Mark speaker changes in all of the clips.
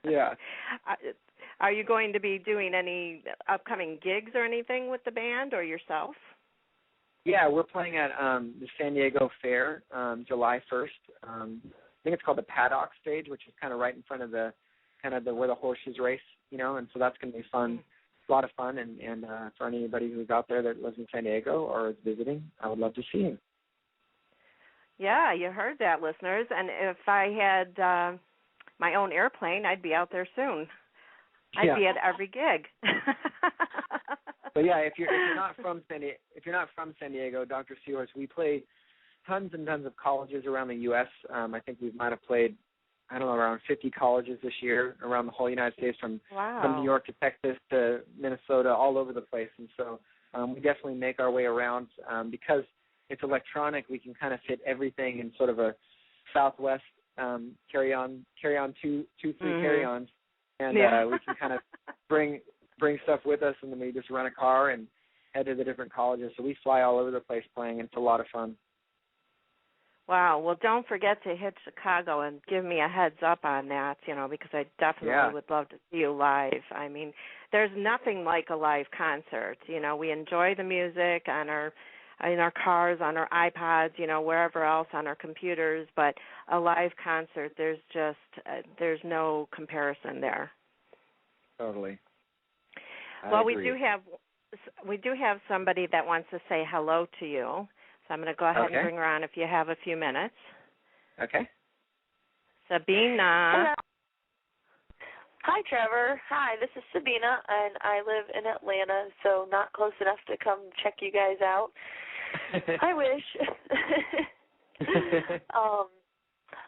Speaker 1: Yeah.
Speaker 2: Are you going to be doing any upcoming gigs or anything with the band or yourself?
Speaker 1: Yeah, we're playing at the San Diego Fair July 1st. I think it's called the Paddock Stage, which is kind of right in front of the where the horses race, and so that's going to be fun. A lot of fun, and for anybody who's out there that lives in San Diego or is visiting, I would love to see you.
Speaker 2: Yeah, you heard that, listeners. And if I had my own airplane, I'd be out there soon. I'd be at every gig.
Speaker 1: But yeah, if you're not from San Diego, Dr.-seahorse, we play tons and tons of colleges around the U.S. I think we might have played, around 50 colleges this year around the whole United States, from New York to Texas to Minnesota, all over the place. And so we definitely make our way around because it's electronic. We can kind of fit everything in sort of a Southwest carry-on, two, three carry-ons, and we can kind of bring stuff with us, and then we just rent a car and head to the different colleges. So we fly all over the place playing. It's a lot of fun.
Speaker 2: Wow. Well, don't forget to hit Chicago and give me a heads up on that, because I definitely would love to see you live. I mean, there's nothing like a live concert. We enjoy the music in our cars, on our iPods, wherever else, on our computers, but a live concert, there's no comparison there.
Speaker 1: Totally.
Speaker 2: Well, we do have somebody that wants to say hello to you. So I'm going to go ahead and bring her on if you have a few minutes.
Speaker 1: Okay.
Speaker 2: Sabina.
Speaker 3: Hello. Hi, Trevor. Hi, this is Sabina, and I live in Atlanta, so not close enough to come check you guys out. I wish.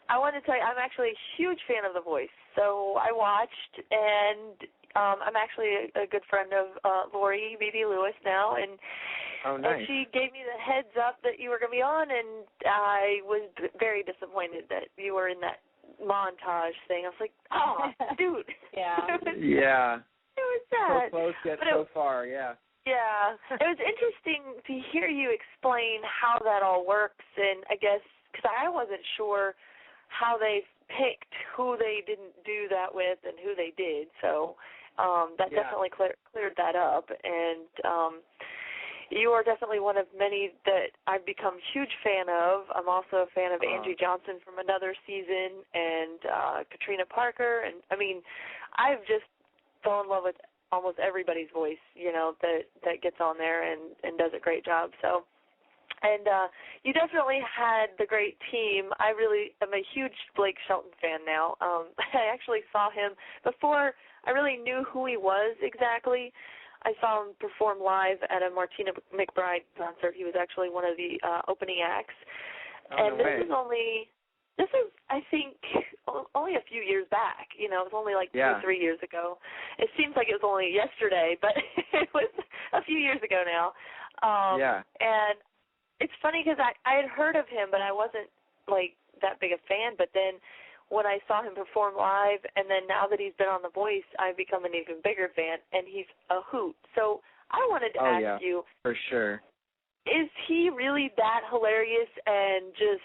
Speaker 3: I want to tell you, I'm actually a huge fan of The Voice. So I watched, and I'm actually a good friend of Lori B.B. Lewis now, and
Speaker 1: nice.
Speaker 3: And she gave me the heads up that you were going to be on, and I was very disappointed that you were in that montage thing. I was like, oh, dude.
Speaker 1: Yeah.
Speaker 3: It was sad.
Speaker 1: So close yet so far, yeah.
Speaker 3: Yeah. It was interesting to hear you explain how that all works, and I guess, because I wasn't sure how they picked who they didn't do that with and who they did, so that definitely cleared that up, and you are definitely one of many that I've become a huge fan of. I'm also a fan of Andrew Johnson from another season, and Katrina Parker. And, I mean, I've just fell in love with almost everybody's voice, that gets on there and does a great job. So, and you definitely had the great team. I really am a huge Blake Shelton fan now. I actually saw him before I really knew who he was exactly. I saw him perform live at a Martina McBride concert. He was actually one of the opening acts. This is, I think, only a few years back. It was only like 2 or 3 years ago. It seems like it was only yesterday, but it was a few years ago now. And it's funny because I had heard of him, but I wasn't, like, that big a fan. But then when I saw him perform live, and then now that he's been on The Voice, I've become an even bigger fan, and he's a hoot. So I wanted to ask you,
Speaker 1: for sure,
Speaker 3: is he really that hilarious and just,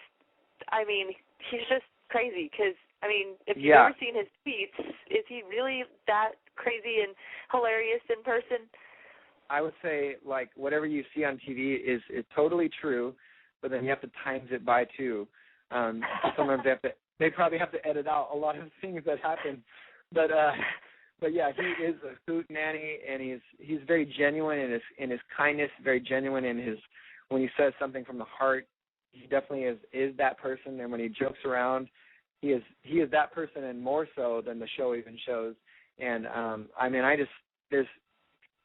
Speaker 3: I mean, he's just crazy? Because, I mean, if you've ever seen his tweets, is he really that crazy and hilarious in person?
Speaker 1: I would say, like, whatever you see on TV is totally true, but then you have to times it by 2. Sometimes they probably have to edit out a lot of things that happen, but yeah, he is a hoot nanny, and he's very genuine in his kindness, very genuine in his when he says something from the heart. He definitely is that person, and when he jokes around, he is that person, and more so than the show even shows. And I mean,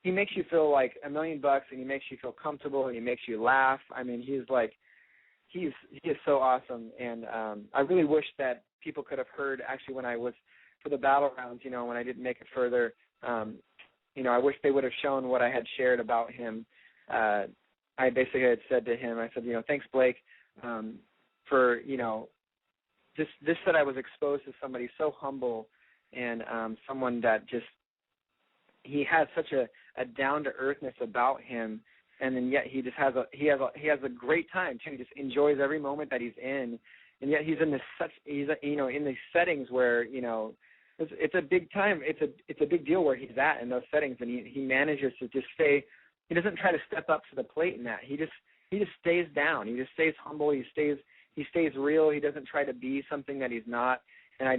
Speaker 1: he makes you feel like $1 million, and he makes you feel comfortable, and he makes you laugh. I mean, he is so awesome, and I really wish that people could have heard, actually, when I was for the battle rounds, when I didn't make it further, I wish they would have shown what I had shared about him. I basically had said to him, I said, thanks, Blake, for, just that I was exposed to somebody so humble and someone that just, he has such a down-to-earthness about him. And then yet he just has a great time too. He just enjoys every moment that he's in, and yet he's in in these settings where it's a big time. It's a big deal where he's at in those settings, and he manages to just stay. He doesn't try to step up to the plate in that. He just stays down. He just stays humble. He stays real. He doesn't try to be something that he's not. And I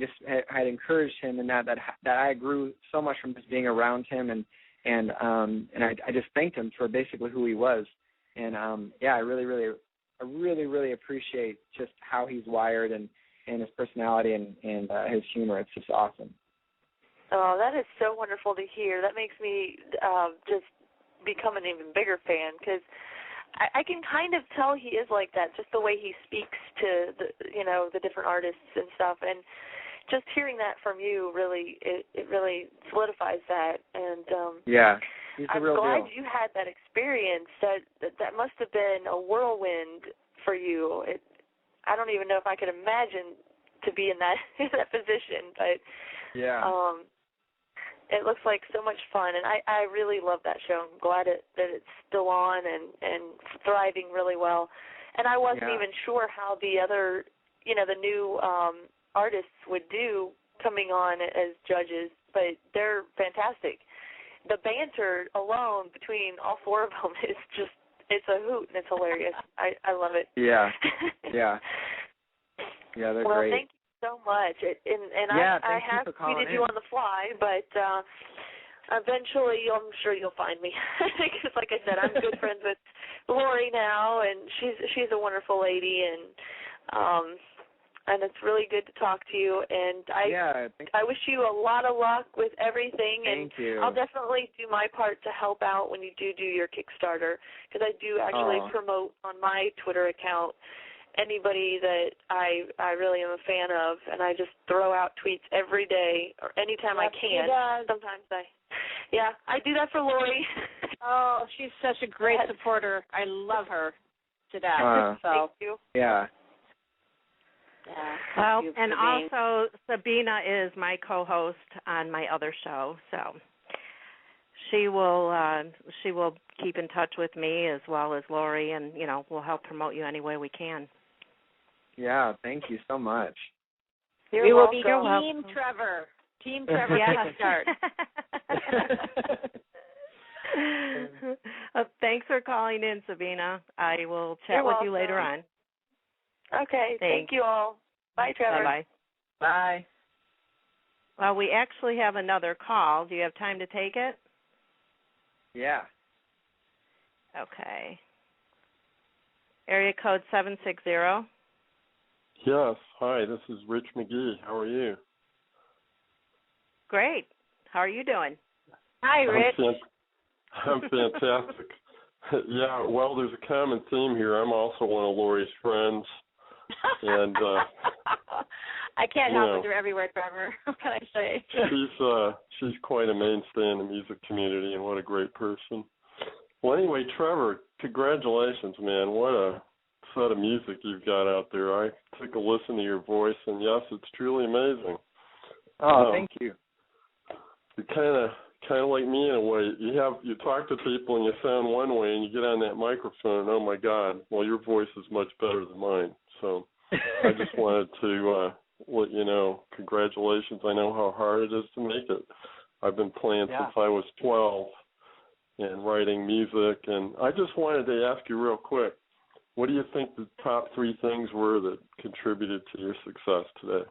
Speaker 1: had encouraged him in that I grew so much from just being around him, and I just thanked him for basically who he was. And I really appreciate just how he's wired and his personality and his humor. It's just awesome.
Speaker 3: Oh, that is so wonderful to hear. That makes me just become an even bigger fan, because I can kind of tell he is like that, just the way he speaks to the different artists and stuff. And just hearing that from you really solidifies that. And
Speaker 1: he's the real deal.
Speaker 3: I'm glad you had that experience. That must have been a whirlwind for you. I don't even know if I could imagine to be in that position, but it looks like so much fun, and I really love that show. I'm glad that it's still on and thriving really well. And I wasn't even sure how the other, the new artists would do coming on as judges, but they're fantastic. The banter alone between all four of them is just, it's a hoot, and it's hilarious. I love it.
Speaker 1: Yeah, they're great.
Speaker 3: Well, thank you so much. I have tweeted you on the fly, but eventually I'm sure you'll find me. Because, like I said, I'm good friends with Lori now, and she's a wonderful lady, and it's really good to talk to you. And I wish you a lot of luck with everything.
Speaker 1: Thank you.
Speaker 3: I'll definitely do my part to help out when you do your Kickstarter, because I do actually promote on my Twitter account anybody that I really am a fan of, and I just throw out tweets every day or anytime I can. Sometimes I do that for Lori.
Speaker 4: Oh, she's such a great supporter. I love her to death.
Speaker 3: Thank you.
Speaker 1: Yeah.
Speaker 2: Well, and also Sabina is my co-host on my other show, so she will keep in touch with me as well as Lori, and we'll help promote you any way we can.
Speaker 1: Yeah, thank you so much.
Speaker 4: We will be Team Trevor. Team Trevor Kickstart.
Speaker 2: Thanks for calling in, Sabina. I will chat with you later on.
Speaker 3: Okay, thank you all. Bye, Trevor.
Speaker 2: Bye-bye.
Speaker 1: Bye.
Speaker 2: Well, we actually have another call. Do you have time to take it?
Speaker 1: Yeah.
Speaker 2: Okay. Area code 760.
Speaker 5: Yes. Hi, this is Rich McGee. How are you?
Speaker 2: Great. How are you doing?
Speaker 4: Hi, Rich.
Speaker 5: I'm fantastic. Yeah, well, there's a common theme here. I'm also one of Lori's friends. And
Speaker 4: I can't help it. They're everywhere, Trevor. What can I say?
Speaker 5: She's quite a mainstay in the music community, and what a great person. Well, anyway, Trevor, congratulations, man. What a set of music you've got out there. I took a listen to your voice, and yes, it's truly amazing.
Speaker 1: Oh, thank you.
Speaker 5: You're kind of like me in a way. You talk to people and you sound one way, and you get on that microphone, and oh my God, well, your voice is much better than mine. So I just wanted to let you know, congratulations. I know how hard it is to make it. I've been playing since I was 12 and writing music, and I just wanted to ask you real quick, what do you think the top 3 things were that contributed to your success today?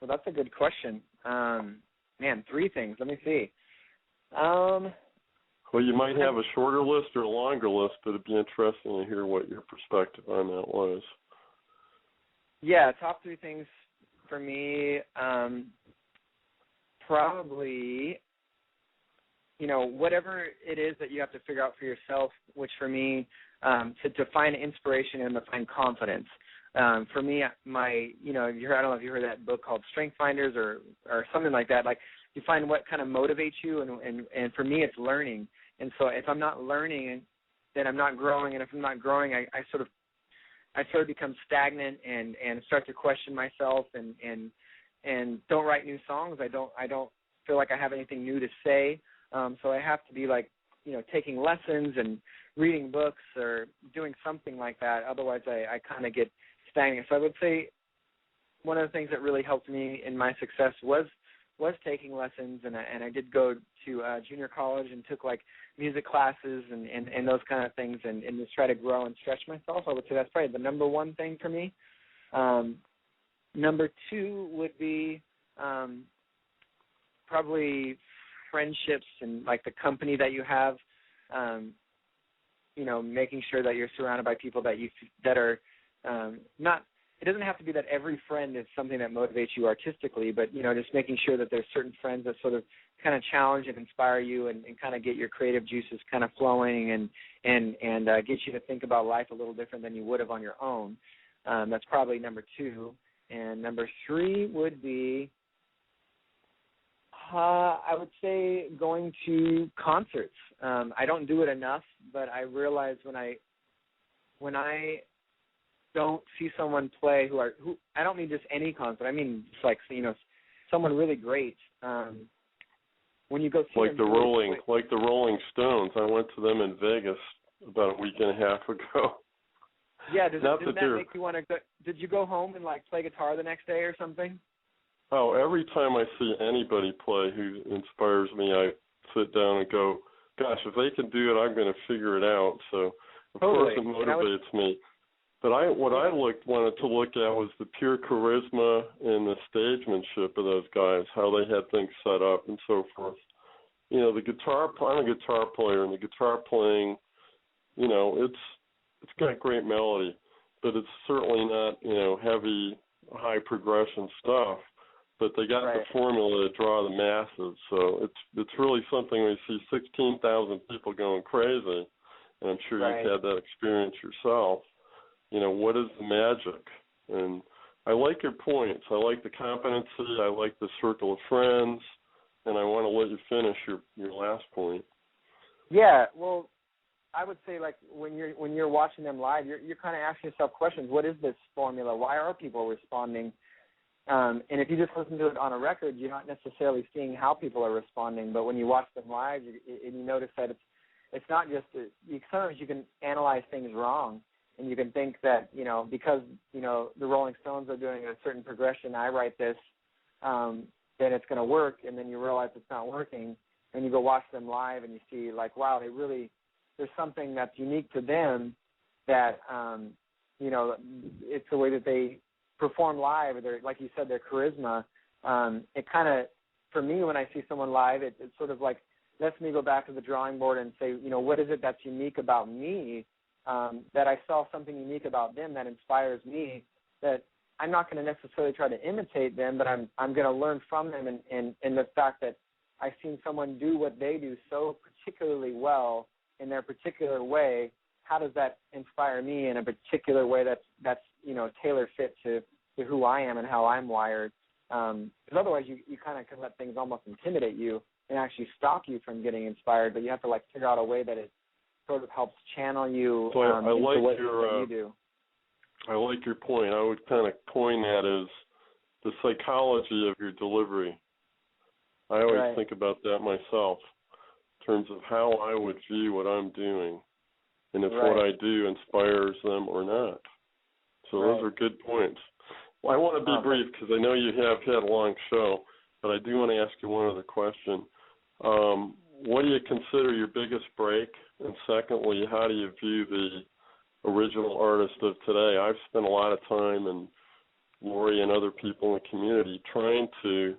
Speaker 1: Well, that's a good question. 3 things. Let me see. Well,
Speaker 5: you might have a shorter list or a longer list, but it'd be interesting to hear what your perspective on that was.
Speaker 1: Yeah, top 3 things for me, probably, whatever it is that you have to figure out for yourself, which for me, to find inspiration and to find confidence. For me, I don't know if you heard that book called Strength Finders or something like that. Like, you find what kind of motivates you, and for me, it's learning. And so if I'm not learning, then I'm not growing, and if I'm not growing, I sort of become stagnant and start to question myself and don't write new songs. I don't feel like I have anything new to say. So I have to be like, taking lessons and reading books or doing something like that. Otherwise, I kind of get stagnant. So I would say one of the things that really helped me in my success was was taking lessons, and I did go to junior college and took like music classes and those kind of things, and just try to grow and stretch myself. I would say that's probably the number one thing for me. Number two would be probably friendships and like the company that you have. You know, making sure that you're surrounded by people that are not. It doesn't have to be that every friend is something that motivates you artistically, but, you know, just making sure that there's certain friends that sort of kind of challenge and inspire you and kind of get your creative juices kind of flowing and get you to think about life a little different than you would have on your own. That's probably number two. And number three would be, I would say, going to concerts. I don't do it enough, but I realize when I don't see someone play who I don't mean just any concert. I mean just like, you know, someone really great. When you go see
Speaker 5: like the Rolling Stones, I went to them in Vegas about a week and a half ago.
Speaker 1: Yeah, didn't that make you want to go? Did you go home and like play guitar the next day or something?
Speaker 5: Oh, every time I see anybody play who inspires me, I sit down and go, gosh, if they can do it, I'm going to figure it out. So, of course, it motivates me. But what I wanted to look at was the pure charisma and the stagemanship of those guys, how they had things set up and so forth. You know, I'm a guitar player, and the guitar playing, you know, it's got great melody, but it's certainly not, you know, heavy, high progression stuff. But they got the formula to draw the masses, so it's really something when you see 16,000 people going crazy, and I'm sure you've had that experience yourself. You know, what is the magic? And I like your points. I like the competency. I like the circle of friends. And I want to let you finish your last point. Yeah, well, I would say, like, when you're watching them live, you're kind of asking yourself questions. What is this formula? Why are people responding? And if you just listen to it on a record, you're not necessarily seeing how people are responding. But when you watch them live, and you notice that it's not just sometimes you can analyze things wrong. And you can think that, you know, because, you know, the Rolling Stones are doing a certain progression, I write this, then it's going to work, and then you realize it's not working, and you go watch them live and you see, like, wow, there's something that's unique to them that, you know, it's the way that they perform live, or like you said, their charisma. It kind of, for me, when I see someone live, it sort of like lets me go back to the drawing board and say, you know, what is it that's unique about me? That I saw something unique about them that inspires me, that I'm not going to necessarily try to imitate them, but I'm going to learn from them, and the fact that I've seen someone do what they do so particularly well in their particular way, how does that inspire me in a particular way that's you know, tailor fit to who I am and how I'm wired? Because otherwise you kind of can let things almost intimidate you and actually stop you from getting inspired, but you have to like figure out a way that it sort of helps channel you into what you do. I like your point. I would kind of coin that as the psychology of your delivery. I always think about that myself in terms of how I would view what I'm doing and if what I do inspires them or not. So those are good points. Well, I want to be brief because I know you have had a long show, but I do want to ask you one other question. What do you consider your biggest break? And secondly, how do you view the original artist of today? I've spent a lot of time, and Lori and other people in the community, trying to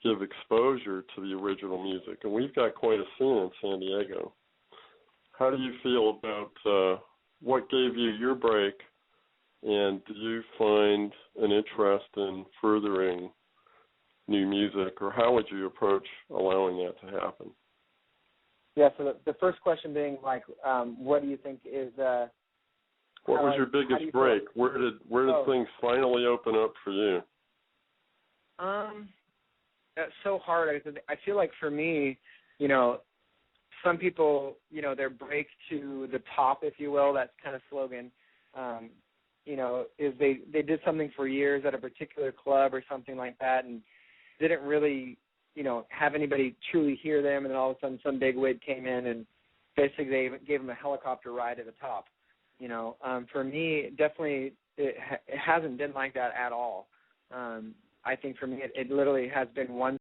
Speaker 5: give exposure to the original music. And we've got quite a scene in San Diego. How do you feel about what gave you your break, and do you find an interest in furthering new music, or how would you approach allowing that to happen?
Speaker 1: Yeah, so the first question being, like, what do you think is
Speaker 5: what was your biggest break? Where did things finally open up for you?
Speaker 1: That's so hard. I feel like for me, you know, some people, you know, their break to the top, if you will, that kind of slogan, you know, is they did something for years at a particular club or something like that and didn't really, you know, have anybody truly hear them, and then all of a sudden some big wig came in and basically gave them a helicopter ride to the top. You know, for me, definitely it hasn't been like that at all. I think for me it literally has been one